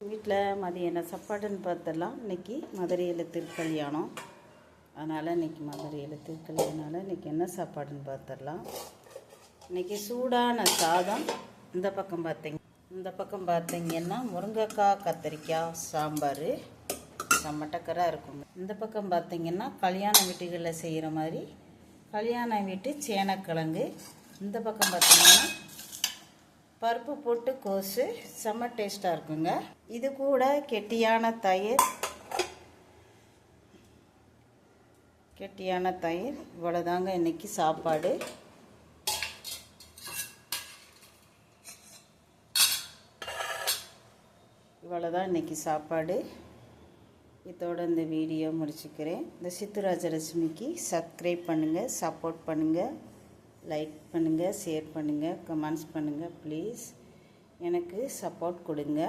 வீட்டில் மதியம் சாப்பாடுன்னு பார்த்தலாம். இன்றைக்கி மதுரையில் திருக்கல்யாணம், அதனால் இன்றைக்கி மதுரையில் திருக்கல்யாணம். இன்றைக்கி என்ன சாப்பாடுன்னு பார்த்துடலாம். இன்றைக்கி சூடான சாதம். இந்த பக்கம் பார்த்தீங்கன்னா முருங்கைக்காய் கத்திரிக்காய் சாம்பார் செம்மட்டக்கராக இருக்குங்க. இந்த பக்கம் பார்த்தீங்கன்னா கல்யாண வீட்டுகளில் செய்கிற மாதிரி கல்யாண வீட்டு சேனக்கிழங்கு. இந்த பக்கம் பார்த்தீங்கன்னா பருப்பு போட்டு கோஸு செம்ம டேஸ்ட்டாக இருக்குங்க. இது கூட கெட்டியான தயிர் இவ்வளோதாங்க இன்றைக்கி சாப்பாடு. இவ்வளோதான் இன்றைக்கி சாப்பாடு. இதோட இந்த வீடியோ முடிச்சுக்கிறேன். இந்த சித்துராஜலட்சுமிக்கு சப்ஸ்கிரைப் பண்ணுங்கள், சப்போர்ட் பண்ணுங்கள், லைக் பண்ணுங்கள், ஷேர் பண்ணுங்கள், கமெண்ட்ஸ் பண்ணுங்கள். ப்ளீஸ் எனக்கு சப்போர்ட் கொடுங்க.